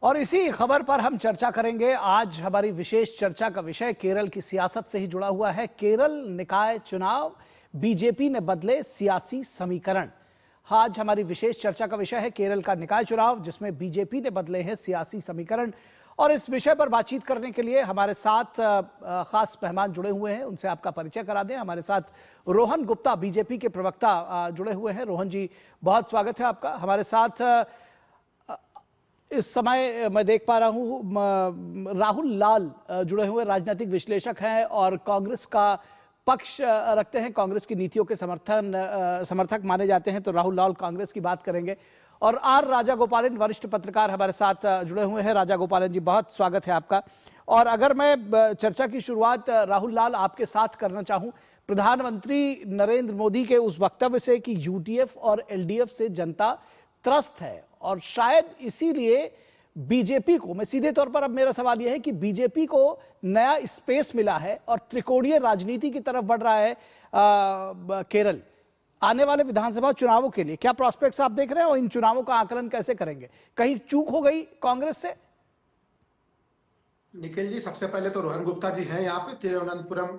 और इसी खबर पर हम चर्चा करेंगे। आज हमारी विशेष चर्चा का विषय केरल की सियासत से ही जुड़ा हुआ है। केरल निकाय चुनाव, बीजेपी ने बदले सियासी समीकरण। आज हमारी विशेष चर्चा का विषय है केरल का निकाय चुनाव, जिसमें बीजेपी ने बदले हैं सियासी समीकरण। और इस विषय पर बातचीत करने के लिए हमारे साथ खास मेहमान जुड़े हुए हैं, उनसे आपका परिचय करा दें। हमारे साथ रोहन गुप्ता, बीजेपी के प्रवक्ता, जुड़े हुए हैं। रोहन जी, बहुत स्वागत है आपका हमारे साथ। इस समय मैं देख पा रहा हूं राहुल लाल जुड़े हुए राजनीतिक विश्लेषक हैं और कांग्रेस का पक्ष रखते हैं, कांग्रेस की नीतियों के समर्थक माने जाते हैं। तो राहुल लाल कांग्रेस की बात करेंगे। और आर राजागोपालन, वरिष्ठ पत्रकार, हमारे साथ जुड़े हुए हैं। राजागोपालन जी, बहुत स्वागत है आपका। और अगर मैं चर्चा की शुरुआत राहुल लाल आपके साथ करना चाहूं, प्रधानमंत्री नरेंद्र मोदी के उस वक्तव्य से कि यूडीएफ और एलडीएफ से जनता त्रस्त है और शायद इसीलिए बीजेपी को, मैं सीधे तौर पर अब मेरा सवाल यह है कि बीजेपी को नया स्पेस मिला है और त्रिकोणीय राजनीति की तरफ बढ़ रहा है केरल। आने वाले विधानसभा चुनावों के लिए क्या प्रोस्पेक्ट्स आप देख रहे हैं और इन चुनावों का आकलन कैसे करेंगे? कहीं चूक हो गई कांग्रेस से? निखिल जी, सबसे पहले तो रोहन गुप्ता जी हैं यहाँ पे तिरुवनंतपुरम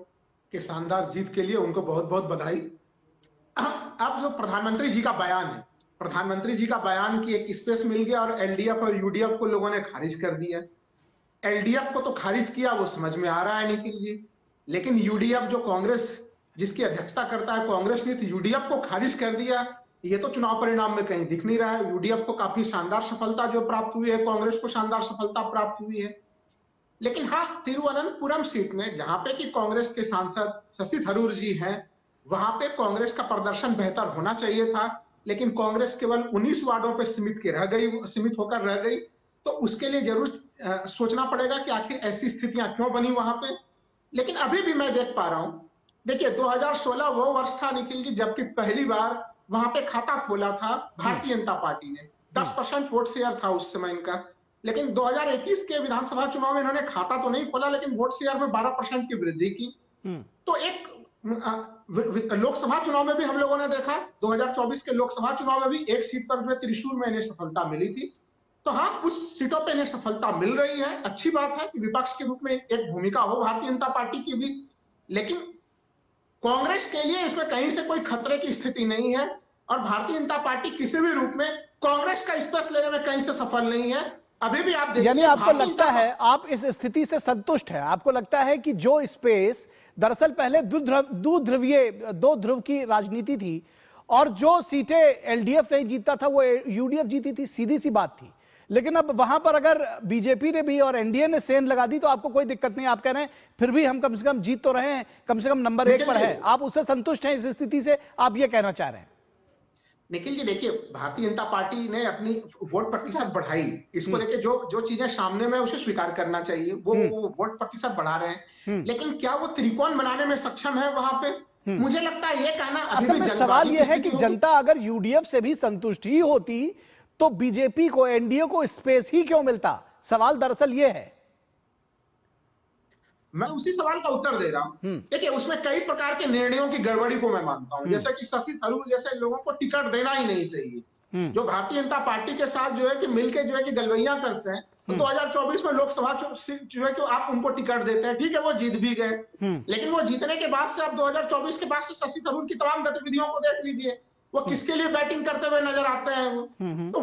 के शानदार जीत के लिए, उनको बहुत बहुत बधाई। अब जो प्रधानमंत्री जी का बयान है, प्रधानमंत्री जी का बयान की एक स्पेस मिल गया और एलडीएफ और यूडीएफ को लोगों ने खारिज कर दिया। एलडीएफ को तो खारिज किया, वो समझ में आ रहा है निखिल जी, लेकिन यूडीएफ जो कांग्रेस जिसकी अध्यक्षता करता है कांग्रेस ने, तो यूडीएफ को खारिज कर दिया। ये तो चुनाव परिणाम में कहीं दिख नहीं रहा है। यूडीएफ को काफी शानदार सफलता जो प्राप्त हुई है, कांग्रेस को शानदार सफलता प्राप्त हुई है। लेकिन हाँ, तिरुवनंतपुरम सीट में जहां पे कि कांग्रेस के सांसद शशि थरूर जी हैं, वहां पे कांग्रेस का प्रदर्शन बेहतर होना चाहिए था, लेकिन कांग्रेस केवल 19 वार्डों पे सीमित होकर रह गई। तो उसके लिए जरूर सोचना पड़ेगा कि आखिर ऐसी स्थितियां क्यों बनी वहां पे। लेकिन अभी भी मैं देख पा रहा हूं, देखिए 2016 वो वर्ष था निखिल जी जबकि पहली बार वहां पे खाता खोला था भारतीय जनता पार्टी ने। 10% वोट शेयर था उस समय इनका। लेकिन 2021 के विधानसभा चुनाव में इन्होंने खाता तो नहीं खोला, लेकिन वोट शेयर में 12% की वृद्धि की। तो एक लोकसभा चुनाव में भी हम लोगों ने देखा, 2024 के लोकसभा चुनाव में भी एक सीट पर जो त्रिशूर में इन्हें सफलता मिली थी। तो हाँ, कुछ सीटों पे इन्हें सफलता मिल रही है, अच्छी बात है कि विपक्ष के रूप में एक भूमिका हो भारतीय जनता पार्टी की भी। लेकिन कांग्रेस के लिए इसमें कहीं से कोई खतरे की स्थिति नहीं है और भारतीय जनता पार्टी किसी भी रूप में कांग्रेस का स्पेस लेने में कहीं से सफल नहीं है। अभी भी आप देखिए, यानी आपको लगता है, आप इस स्थिति से संतुष्ट हैं? आपको लगता है कि जो स्पेस दरअसल पहले दो ध्रुव की राजनीति थी और जो सीटें एलडीएफ नहीं जीतता था वो यूडीएफ जीती थी, सीधी सी बात थी। लेकिन अब वहां पर अगर बीजेपी ने भी और एनडीए ने सेंध लगा दी तो आपको कोई दिक्कत नहीं। आप कह रहे हैं फिर भी हम कम से कम जीत तो रहे हैं, कम से कम नंबर 1 पर है। आप उससे संतुष्ट हैं? इस स्थिति से आप ये कहना चाह रहे हैं? निखिल जी देखिए, भारतीय जनता पार्टी ने अपनी वोट प्रतिशत बढ़ाई। इसको देखिए, जो चीजें सामने में उसे स्वीकार करना चाहिए, वो वोट प्रतिशत बढ़ा रहे हैं। लेकिन क्या वो त्रिकोण बनाने में सक्षम है वहां पे? मुझे लगता है ये कहना अभी भी सवाल ये है कि जनता अगर यूडीएफ से भी संतुष्ट ही होती तो बीजेपी को, एनडीए को स्पेस ही क्यों मिलता? सवाल दरअसल ये है। मैं उसी सवाल का उत्तर दे रहा हूं। देखिए, उसमें कई प्रकार के निर्णयों की गड़बड़ी को मैं मानता हूं, जैसे कि शशि थरूर जैसे लोगों को टिकट देना ही नहीं चाहिए, जो भारतीय जनता पार्टी के साथ जो है कि मिलकर जो है कि गलवैया करते हैं। तो 2024 में लोकसभा जो है कि आप उनको टिकट देते हैं, ठीक है, वो जीत भी गए। लेकिन वो जीतने के बाद से आप 2024 के बाद से शशि थरूर की तमाम गतिविधियों को देख लीजिए, वो किसके लिए बैटिंग करते हुए नजर आते हैं। तो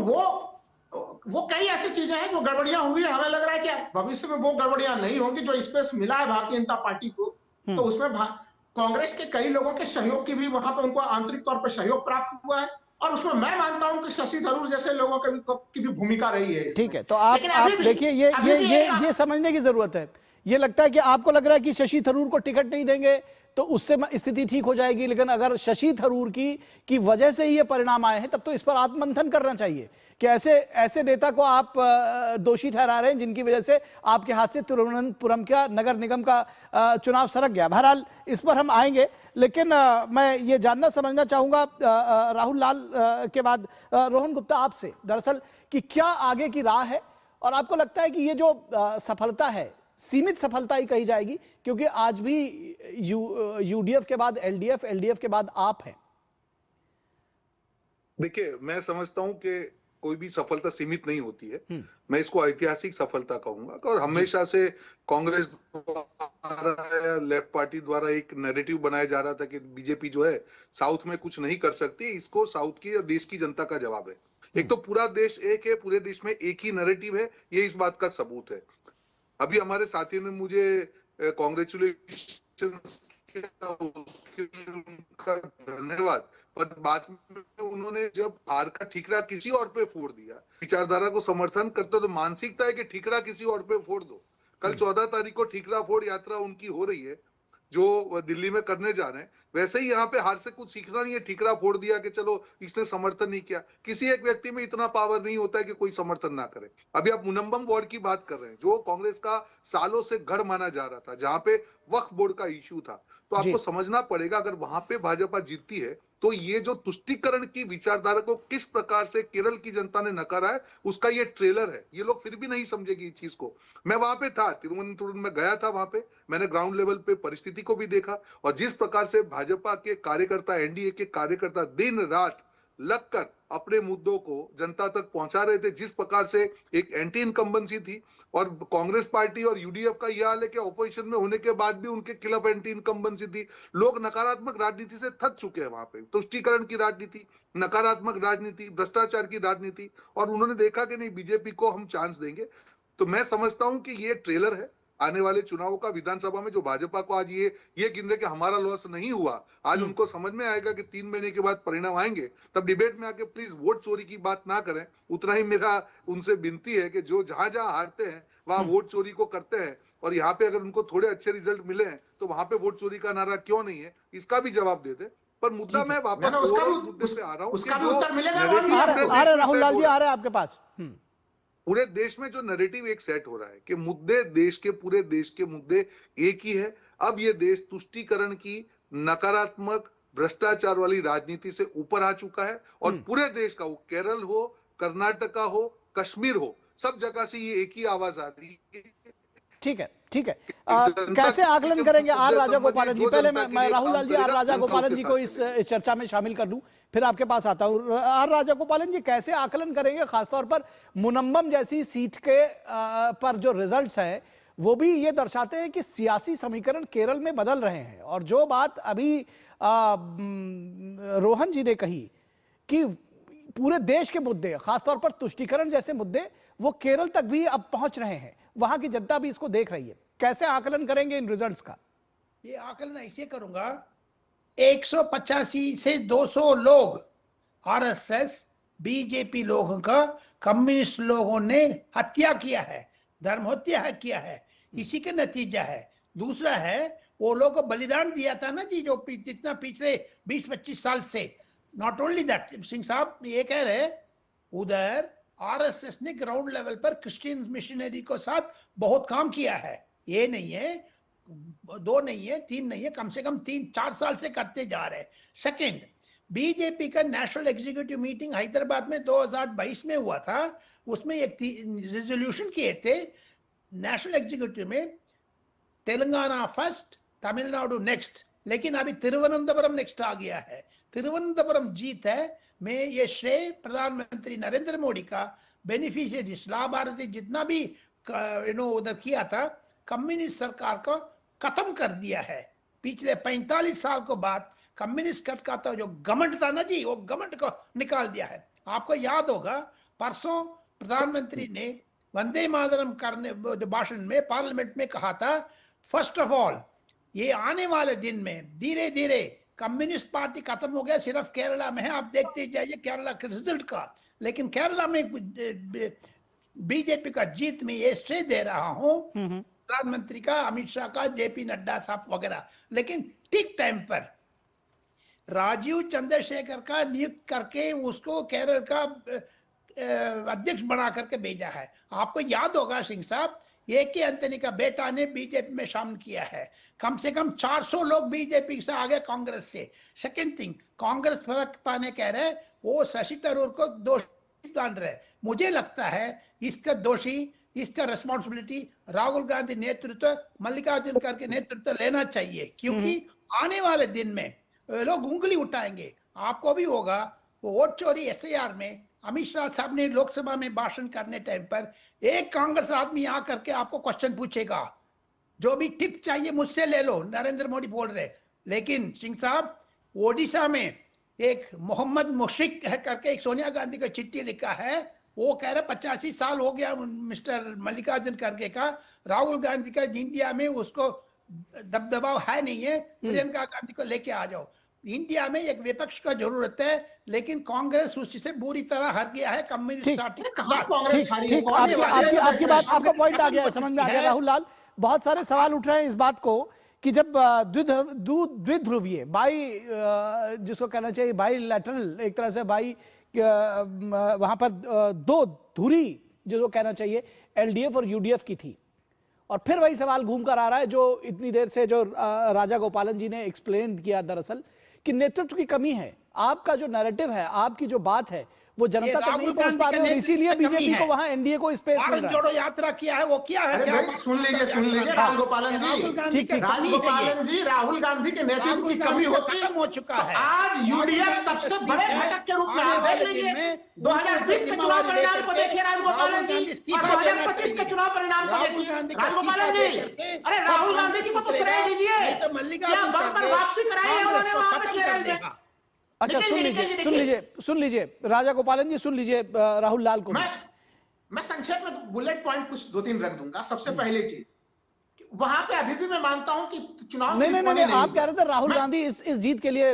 वो कई ऐसी चीजें हैं जो गड़बड़ियां हुई है। हमें लग रहा है कि भविष्य में वो गड़बड़ियां नहीं होंगी। जो स्पेस मिला है भारतीय जनता पार्टी को, तो उसमें कांग्रेस के कई लोगों के सहयोग की भी वहां पर उनको आंतरिक तौर पर सहयोग प्राप्त हुआ है और उसमें मैं मानता हूं कि शशि थरूर जैसे लोगों की भी भूमिका रही है। ठीक है, तो आप देखिए, ये समझने की जरूरत है। ये लगता है कि आपको लग रहा है कि शशि थरूर को टिकट नहीं देंगे तो उससे स्थिति ठीक हो जाएगी, लेकिन अगर शशि थरूर की वजह से ही ये परिणाम आए हैं तब तो इस पर आत्ममंथन करना चाहिए कि ऐसे नेता को आप दोषी ठहरा रहे हैं जिनकी वजह से आपके हाथ से तिरुवनंतपुरम का नगर निगम का चुनाव सरक गया। बहरहाल इस पर हम आएंगे, लेकिन मैं ये जानना समझना चाहूंगा राहुल लाल के बाद रोहन गुप्ता आपसे, दरअसल कि क्या आगे की राह है और आपको लगता है कि ये जो सफलता है सीमित सफलता ही कही जाएगी, क्योंकि आज भी यूडीएफ के बाद एलडीएफ, एलडीएफ के बाद आप हैं। देखिए, मैं समझता हूं कि कोई भी सफलता सीमित नहीं होती है। मैं इसको ऐतिहासिक सफलता कहूंगा। और हमेशा से कांग्रेस द्वारा या लेफ्ट पार्टी द्वारा एक नैरेटिव बनाया जा रहा था कि बीजेपी जो है साउथ में कुछ नहीं कर सकती। इसको साउथ की और देश की जनता का जवाब है। एक तो पूरा देश एक है, पूरे देश में एक ही नैरेटिव है, ये इस बात का सबूत है। अभी हमारे साथियों ने मुझे कॉन्ग्रेचुलेशन उनका धन्यवाद, पर बाद में उन्होंने जब हार का ठीकरा किसी और पे फोड़ दिया, विचारधारा को समर्थन करते तो मानसिकता है कि ठीकरा किसी और पे फोड़ दो। कल 14 तारीख को ठीकरा फोड़ यात्रा उनकी हो रही है जो दिल्ली में करने जा रहे हैं। वैसे ही यहाँ पे हार से कुछ सीखना नहीं है, ठीकरा फोड़ दिया कि चलो इसने समर्थन नहीं किया। किसी एक व्यक्ति में इतना पावर नहीं होता है कि कोई समर्थन ना करे। अभी आप मुनम्बम वार्ड की बात कर रहे हैं, जो कांग्रेस का सालों से गढ़ माना जा रहा था, जहां पे वक्फ बोर्ड का इश्यू था। तो आपको समझना पड़ेगा, अगर वहां पे भाजपा जीतती है तो ये जो तुष्टीकरण की विचारधारा को किस प्रकार से केरल की जनता ने नकारा है, उसका ये ट्रेलर है। ये लोग फिर भी नहीं समझेगी इस चीज को। मैं वहां पे था, तिरुवनंतपुरम में गया था, वहां पे मैंने ग्राउंड लेवल पे परिस्थिति को भी देखा। और जिस प्रकार से भाजपा के कार्यकर्ता, एनडीए के कार्यकर्ता दिन रात लगकर अपने मुद्दों को जनता तक पहुंचा रहे थे, जिस प्रकार से एक एंटी इनकम्बेंसी थी। और कांग्रेस पार्टी और यूडीएफ का यह हाल है कि ऑपोजिशन में होने के बाद भी उनके खिलाफ एंटी इनकम्बेंसी थी। लोग नकारात्मक राजनीति से थक चुके हैं वहां पे, तुष्टीकरण की राजनीति, नकारात्मक राजनीति, भ्रष्टाचार की राजनीति। और उन्होंने देखा कि नहीं, बीजेपी को हम चांस देंगे। तो मैं समझता हूं कि ये ट्रेलर है आने वाले चुनाव का। विधानसभा में जो भाजपा को आज ये गिन रहे कि हमारा लॉस नहीं हुआ, आज उनको समझ में आएगा कि 3 महीने के बाद परिणाम आएंगे। तब डिबेट में आके प्लीज वोट चोरी की बात ना करें। उतना ही मेरा उनसे विनती है कि जो जहां जहां हारते हैं वहां वोट चोरी को करते हैं, और यहाँ पे अगर उनको थोड़े अच्छे रिजल्ट मिले हैं तो वहां पे वोट चोरी का नारा क्यों नहीं है, इसका भी जवाब दे दे। पर मुद्दा मैं वापस मुद्दे पे आ रहा हूँ, उसका भी उत्तर मिलेगा। राहुल लाल जी आ रहे हैं आपके पास। पूरे देश में जो नैरेटिव एक सेट हो रहा है कि मुद्दे देश के, पूरे देश के मुद्दे एक ही है। अब ये देश तुष्टीकरण की, नकारात्मक भ्रष्टाचार वाली राजनीति से ऊपर आ चुका है। और पूरे देश का, वो केरल हो, कर्नाटका हो, कश्मीर हो, सब जगह से ये एक ही आवाज आ रही है। ठीक है, ठीक है। कैसे आकलन करेंगे आर राजा गोपालन जी? पहले मैं राहुल लाल जी, आर राजा गोपालन जी को इस चर्चा में शामिल कर लूं, फिर आपके पास आता हूं। आर राजा गोपालन जी, कैसे आकलन करेंगे खासतौर पर मुनम्बम जैसी सीट के पर जो रिजल्ट्स हैं वो भी ये दर्शाते हैं कि सियासी समीकरण केरल में बदल रहे हैं। और जो बात अभी रोहन जी ने कही कि पूरे देश के मुद्दे, खासतौर पर तुष्टीकरण जैसे मुद्दे, वो केरल तक भी अब पहुंच रहे हैं, वहां की जनता भी इसको देख रही है। कैसे आकलन करेंगे इन रिजल्ट्स का? ये आकलन ऐसे करूंगा, 185 से 200 लोग आरएसएस, बीजेपी लोगों का, कम्युनिस्ट लोगों ने हत्या किया है, धर्म हत्या किया है, इसी का नतीजा है। दूसरा है, वो लोग को बलिदान दिया था ना जी, जो जितना पिछले 20-25 साल से। नॉट ओनली दैट, सिंह साहब ये कह रहे, उधर आरएसएस ने ग्राउंड लेवल पर क्रिश्चियन मिशनरी को साथ बहुत काम किया है। ये नहीं है, 2 नहीं है, 3 नहीं है, कम से कम 3-4 साल से करते जा रहे हैं। सेकंड, बीजेपी का नेशनल एग्जीक्यूटिव मीटिंग हैदराबाद में 2022 में हुआ था। उसमें एक रेजोल्यूशन किए थे नेशनल एग्जीक्यूटिव में, तेलंगाना फर्स्ट, तमिलनाडु नेक्स्ट, लेकिन अभी तिरुवनंतपुरम नेक्स्ट आ गया है। तिरुवनंतपुरम जीत है। मैं ये श्रेय प्रधानमंत्री नरेंद्र मोदी का, बेनिफिशियरीज, लाभार्थी जितना भी उधर किया था, कम्युनिस्ट सरकार को खत्म कर दिया है। पिछले 45 साल के बाद कम्युनिस्ट का तो जो घमंड था ना जी, वो घमंड को निकाल दिया है। आपको याद होगा, परसों प्रधानमंत्री ने वंदे मातरम करने भाषण में पार्लियामेंट में कहा था, फर्स्ट ऑफ ऑल ये आने वाले दिन में धीरे धीरे कम्युनिस्ट पार्टी खत्म हो गया, सिर्फ केरला में है, आप देखते जाइए केरला के रिजल्ट का। लेकिन केरला में बीजेपी का जीत में ये श्रेय दे रहा हूं प्रधानमंत्री का, अमित शाह का, जेपी नड्डा साहब वगैरह। लेकिन ठीक टाइम पर राजीव चंद्रशेखर का नियुक्त करके उसको केरल का अध्यक्ष बना करके भेजा है। आपको याद होगा सिंह साहब, एक ही एंथनी का बेटा ने बीजेपी में शामिल किया है। कम से कम 400 लोग बीजेपी से आगे कांग्रेस से। सेकंड थिंग, कांग्रेस प्रवक्ता ने कह रहे वो शशि थरूर को दोषी मान रहे। मुझे लगता है इसका दोषी, इसका रिस्पॉन्सिबिलिटी राहुल गांधी नेतृत्व, मल्लिकार्जुन खड़गे नेतृत्व लेना चाहिए, क्योंकि आने वाले दिन में लोग उंगली उठाएंगे। आपको भी होगा, वो वोट चोरी एसआईआर में अमित शाह साहब ने लोकसभा में भाषण करने टाइम पर एक कांग्रेस आदमी आकर के आपको क्वेश्चन पूछेगा, जो भी टिप चाहिए मुझसे ले लो, नरेंद्र मोदी बोल रहे। लेकिन सिंह साहब, ओडिशा में एक मोहम्मद मुशिक है करके एक सोनिया गांधी का चिट्ठी लिखा है, वो कह रहे 85 साल हो गया मिस्टर मल्लिकार्जुन खड़गे का, राहुल गांधी का इंडिया में उसको दबदबाव है नहीं है, प्रियंका गांधी को लेके आ जाओ। इंडिया में एक विपक्ष का जरूरत है, लेकिन कांग्रेस उसी से बुरी तरह हार गया है। कम्युनिस्ट पार्टी ठीक, आपकी बात, आपका पॉइंट आ गया, समझ में आ गया राहुल लाल। बहुत सारे सवाल उठ रहे हैं इस बात को कि जब द्विध्रुवीय जिसको कहना चाहिए बाई लैटरल, एक तरह से वहां पर दो धुरी जो कहना चाहिए एलडीएफ और यूडीएफ की थी, और फिर वही सवाल घूम कर आ रहा है जो इतनी देर से जो राजा गोपालन जी ने एक्सप्लेन किया, दरअसल कि नेतृत्व की कमी है। आपका जो नैरेटिव है, आपकी जो बात है, वो जनता तक नहीं पहुंच पा रही है, और इसीलिए बीजेपी को वहां एनडीए को स्पेस मिल रहा है। जोड़ो यात्रा किया है, वो क्या है? सुन लीजिए राजगोपालन जी, राहुल गांधी के नेतृत्व की कमी होती हो चुका है। आज यूडीएफ सबसे बड़े घटक के रूप में, आप देख लीजिए 2020 के चुनाव परिणाम को देखिए राजगोपालन जी, और 2025 के चुनाव परिणाम को देखिए राजगोपालन जी। अरे राहुल गांधी जी को तो श्रेय दीजिए, क्या बम्पर वापसी कराई है उन्होंने वहां पर केरल में। अच्छा, सुन लीजिए राजा गोपालन जी, सुन लीजिए राहुल लाल को। मैं संक्षेप में बुलेट पॉइंट कुछ 2-3 रख दूंगा। सबसे पहली चीज, वहां पे अभी भी मैं मानता हूं कि चुनाव नहीं, आप कह रहे थे राहुल गांधी इस जीत के लिए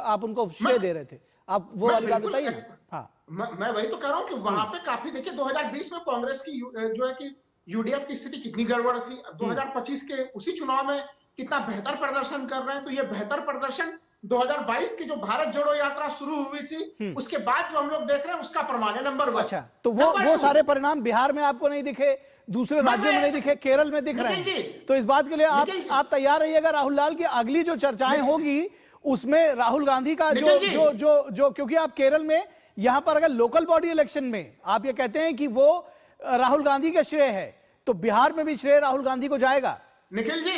आप उनको श्रेय दे रहे थे, आप वो वाली बात बताइए। हाँ, मैं वही तो कह रहा हूं कि वहां पे काफी, देखिए 2020 में कांग्रेस की जो है कि यूडीएफ की स्थिति कितनी गड़बड़ थी, 2025 के उसी चुनाव में कितना बेहतर प्रदर्शन कर रहे हैं। तो ये बेहतर प्रदर्शन 2022 की जो भारत जोड़ो यात्रा शुरू हुई थी, उसके बाद जो हम लोग देख रहे हैं उसका प्रमाण है। नंबर 1। अच्छा, तो वो सारे परिणाम बिहार में आपको नहीं दिखे, दूसरे राज्यों में नहीं दिखे, केरल में दिख रहे हैं। तो इस बात के लिए आप तैयार रहिएगा राहुल लाल की अगली जो चर्चाएं होगी उसमें राहुल गांधी का जो क्योंकि आप केरल में, यहां पर अगर लोकल बॉडी इलेक्शन में आप ये कहते हैं कि वो राहुल गांधी का श्रेय है, तो बिहार में भी श्रेय राहुल गांधी को जाएगा। निखिल जी,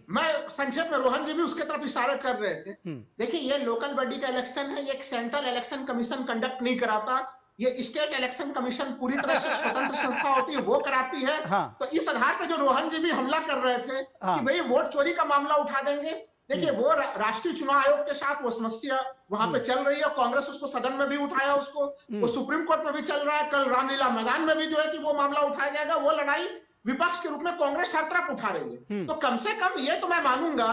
मैं संक्षेप में, रोहन जी भी उसके तरफ इशारा कर रहे थे। देखिए, ये लोकल बॉडी का इलेक्शन है, ये एक सेंट्रल इलेक्शन कमीशन कंडक्ट नहीं कराता, ये स्टेट इलेक्शन कमीशन पूरी तरह से स्वतंत्र संस्था होती है, वो कराती है। तो इस आधार पर जो रोहन जी भी हमला कर रहे थे कि भाई वोट चोरी का मामला उठा देंगे, देखिए वो राष्ट्रीय चुनाव आयोग के साथ वो समस्या वहां पे चल रही है। कांग्रेस उसको सदन में भी उठाया, उसको वो सुप्रीम कोर्ट में भी चल रहा है, कल रामलीला मैदान में भी जो है कि वो मामला उठाया जाएगा। वो लड़ाई विपक्ष के रूप में कांग्रेस हर तरफ उठा रही है। तो कम से कम ये तो मैं मानूंगा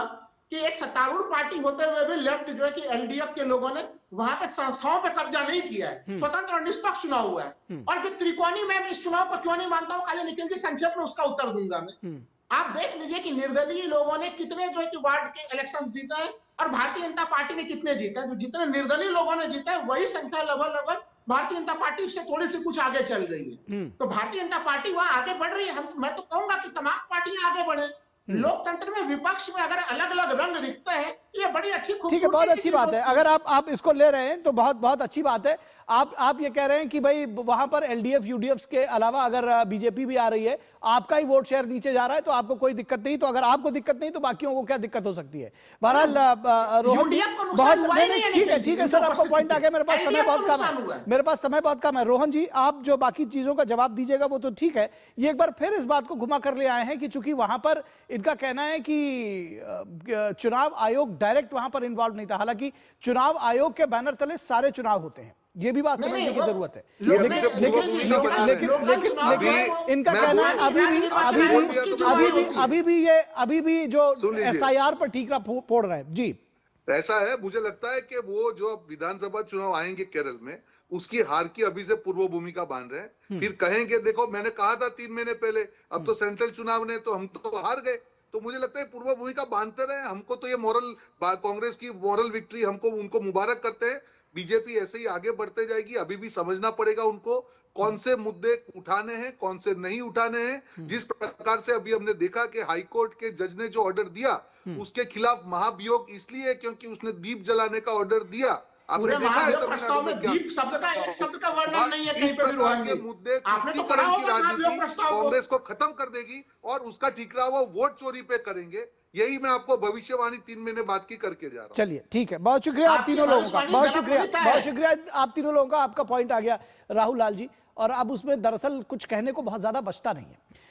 कि एक सत्तारूढ़ पार्टी होते हुए भी लेफ्ट जो है कि एलडीएफ के लोगों ने वहां पे संस्थाओं पे कब्जा नहीं किया है, स्वतंत्र और निष्पक्ष चुनाव हुआ है। और जो त्रिकोणी में इस चुनाव को क्यों नहीं मानता हूं, काले निखिल जी संक्षेप में उसका उत्तर दूंगा मैं। आप देख लीजिए कि निर्दलीय लोगों ने कितने जो है कि वार्ड के इलेक्शंस जीते हैं, और भारतीय जनता पार्टी ने कितने जीते हैं। जो जितने निर्दलीय लोगों ने जीते हैं, वही संख्या लगभग भारतीय जनता पार्टी से थोड़ी सी कुछ आगे चल रही है। तो भारतीय जनता पार्टी वहां आगे बढ़ रही है। मैं तो कहूंगा कि तमाम पार्टियां आगे बढ़े। लोकतंत्र में विपक्ष में अगर अलग अलग रंग दिखते हैं, ये बड़ी अच्छी, ठीक है, बहुत अच्छी बात है। अगर आप इसको ले रहे हैं तो बहुत अच्छी बात है। आप ये कह रहे हैं कि भाई वहां पर एलडीएफ यूडीएफ के अलावा अगर बीजेपी भी आ रही है, आपका ही वोट शेयर नीचे जा रहा है, तो आपको कोई दिक्कत नहीं। तो अगर आपको दिक्कत नहीं तो बाकियों को क्या दिक्कत हो सकती है? बहरहाल रोहन, ठीक है सर, आपका पॉइंट आ गया। मेरे पास समय बहुत कम है। रोहन जी, आप जो बाकी चीजों का जवाब दीजिएगा वो तो ठीक है। ये एक बार फिर इस बात को घुमा कर ले आए हैं कि चूंकि वहां पर इनका कहना है कि चुनाव आयोग डायरेक्ट वहां पर इन्वॉल्व नहीं था। हालांकि चुनाव आयोग के बैनर तले सारे चुनाव होते हैं, ये भी बात समझने की जरूरत है। लेकिन इनका कहना है अभी भी जो एसआईआर पर ठीकरा फोड़ रहा है। जी, ऐसा है, मुझे लगता है कि वो जो अब विधानसभा चुनाव आएंगे केरल में, उसकी हार की अभी से पूर्व भूमिका बांध रहे हैं। फिर कहेंगे देखो मैंने कहा था 3 महीने पहले, अब तो सेंट्रल चुनाव ने तो हम तो हार गए। तो मुझे लगता है पूर्व भूमिका बांधते रहे। हमको तो ये कांग्रेस की मॉरल विक्ट्री, हमको उनको मुबारक करते हैं। बीजेपी ऐसे ही आगे बढ़ते जाएगी। अभी भी समझना पड़ेगा उनको कौन से मुद्दे उठाने हैं, कौन से नहीं उठाने हैं। जिस प्रकार से अभी हमने देखा कि हाईकोर्ट के जज ने जो ऑर्डर दिया, उसके खिलाफ महाभियोग इसलिए क्योंकि उसने दीप जलाने का ऑर्डर दिया, पूरे देखा है महाभियोग प्रस्ताव में द्वीप शब्द का एक शब्द का वर्णन नहीं है कहीं पे भी रोहन जी। मुद्दे आपने तो पढ़ा होगा महाभियोग प्रस्ताव को। कांग्रेस को खत्म कर देगी और उसका ठिकरा वो वोट चोरी पे करेंगे। यही मैं आपको भविष्यवाणी 3 महीने बाद की करके जा रहा हूं। चलिए ठीक है, बहुत शुक्रिया आप तीनों लोगों का, बहुत शुक्रिया आप तीनों लोगों का। आपका पॉइंट आ गया राहुल लाल जी, और अब उसमें दरअसल कुछ कहने को बहुत ज्यादा बचता नहीं है।